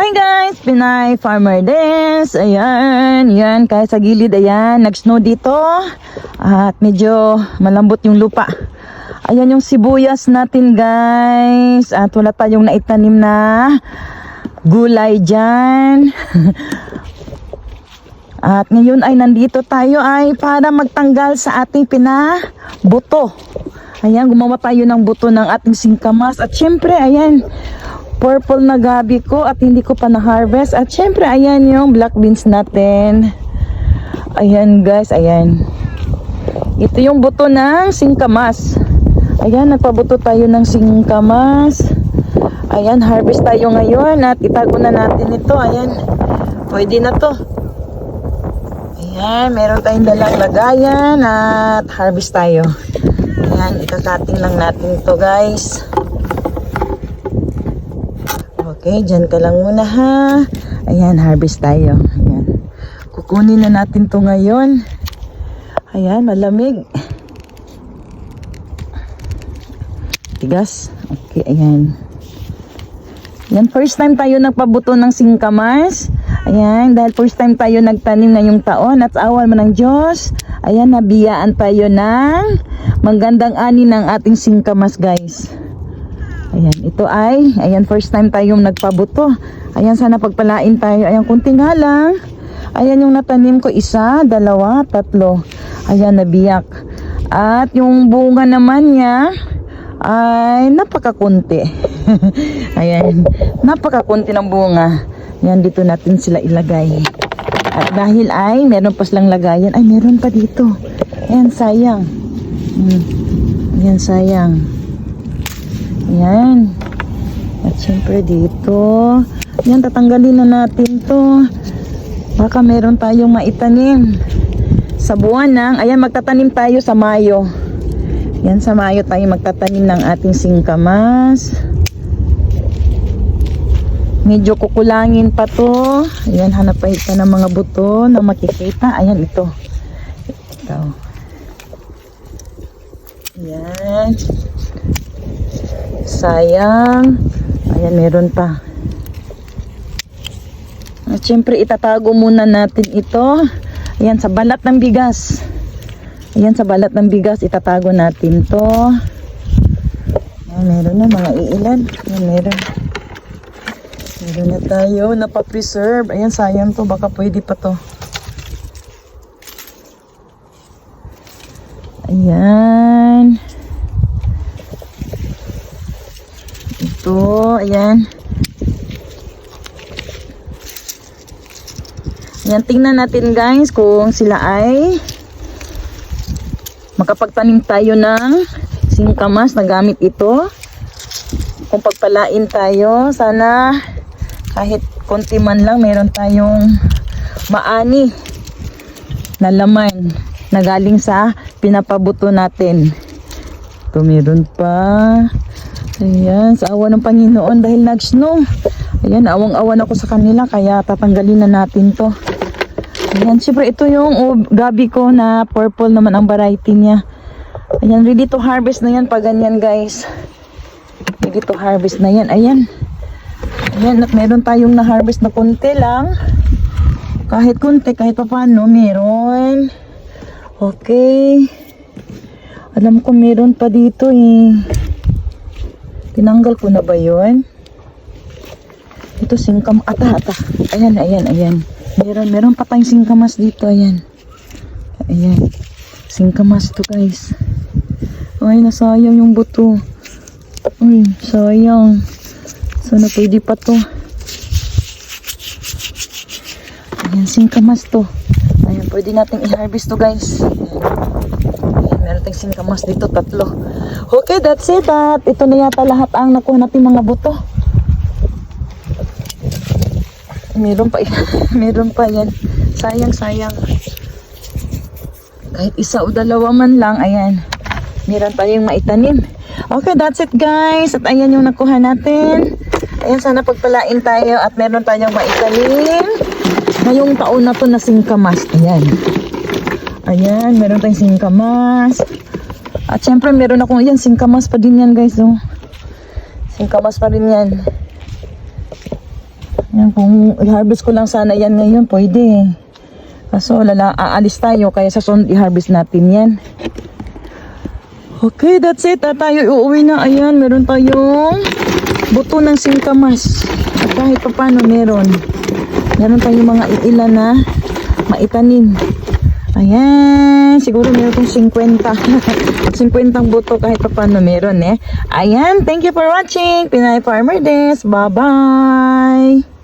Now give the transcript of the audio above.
Hi guys, Pinay Farmer Des. Ayan, yan, kaya sa gilid, ayan, nag-snow dito. At medyo malambot yung lupa. Ayan yung sibuyas natin guys. At wala tayong naitanim na gulay dyan. At ngayon ay nandito tayo ay para magtanggal sa ating pinabuto. Ayan, gumawa tayo ng buto ng ating singkamas. At syempre, ayan, purple na gabi ko at hindi ko pa na-harvest. At syempre, ayan yung black beans natin. Ayan guys, ayan. Ito yung buto ng singkamas. Ayan, nagpabuto tayo ng singkamas. Ayan, harvest tayo ngayon at itago na natin ito. Ayan, pwede na to. Ayan, meron tayong dalang lagayan at harvest tayo. Ayan, ikakating lang natin ito guys. Okay, dyan ka lang muna ha. Ayan, harvest tayo. Ayan. Kukunin na natin to ngayon. Ayan, malamig. Tigas. Okay, ayan. Ayan, first time tayo nagpabuto ng singkamas. Ayan, dahil first time tayo nagtanim ngayong taon at sa awan mo ng Diyos. Ayan, nabiyaan tayo ng magandang ani ng ating singkamas guys. Ayan, ito ay, ayan, first time tayong nagpabuto. Ayan, sana pagpalain tayo. Ayan, kunting nga lang. Ayan yung natanim ko, 1, 2, 3. Ayan, nabiyak. At yung bunga naman niya ay napakakunti. Ayan, napakakunti ng bunga. Ayan, dito natin sila ilagay. At dahil ay, meron pa silang lagayan. Ay, meron pa dito. Ayan, sayang. Ayan, sayang. Ayan. At syempre dito. Ayan, tatanggalin na natin to. Baka meron tayong maitanim. Sa buwan ng, ayan, magtatanim tayo sa Mayo. Ayan, sa Mayo tayo magtatanim ng ating singkamas. Medyo kukulangin pa to. Ayan, hanap pa ito ng mga buto na makikita. Ayan, ito. Ito. Ayan. Sayang. Ayan, meron pa. At syempre, itatago muna natin ito. Ayan, sa balat ng bigas. Ayan, sa balat ng bigas, itatago natin to. Ayan, meron na mga iilan. Ayan, meron. Meron na tayo, napapreserve. Ayan, sayang to. Baka pwede pa to. Ayan. Ito, ayan. Ayan, tingnan natin guys kung sila ay makapagtanim tayo ng singkamas na gamit ito. Kung pagpalain tayo, sana kahit konti man lang meron tayong maani na laman na galing sa pinapabuto natin. Ito meron pa. Ayan, sa awa ng Panginoon dahil nag-snow. Ayan, awang-awan ako sa kanila kaya tatanggalin na natin to. Ayan, syempre ito yung gabi ko na purple naman ang variety niya. Ayan, ready to harvest na yan pag ganyan guys. Ready to harvest na yan. Ayan. Ayan, at meron tayong na-harvest na konti lang. Kahit konti, kahit pa paano, meron. Okay. Alam ko meron pa dito eh. Tinanggal ko na ba yun? Ito singkam. Ata. Ayan, ayan, ayan. Meron pa tayong singkamas dito. Ayan. Ayan. Singkamas to guys. Ay, nasayang yung buto. Uy, sayang. Sana pwede pa to. Ayan, singkamas to. Ayan, pwede natin i-harvest to guys. Ayan, meron tayong singkamas dito, 3. Okay, that's it. At ito na yata lahat ang nakuha natin mga buto. Meron pa. Meron pa yan. Sayang. Kahit 1 o 2 man lang, ayan. Meron tayong maitanim. Okay, that's it guys. At ayan yung nakuha natin. Ayan, sana pagpalain tayo at meron tayong maitanim. Ngayong taon na to na singkamas. Ayan. Ayan, meron tayong singkamas. At syempre meron akong yan, singkamas pa din yan guys. Oh. Singkamas pa rin yan. Yan, kung i-harvest ko lang sana yan ngayon, pwede. Kaso aalis tayo, kaya sa sunod i-harvest natin yan. Okay, that's it. Tayo uuwi na. Ayan, meron tayong buto ng singkamas. At kahit pa paano meron tayong mga ilan na maitanim. Ayan, siguro meron tong 50. 50 buto kahit pa paano meron eh. Ayan, thank you for watching. Pinay Farmer Des. Bye-bye.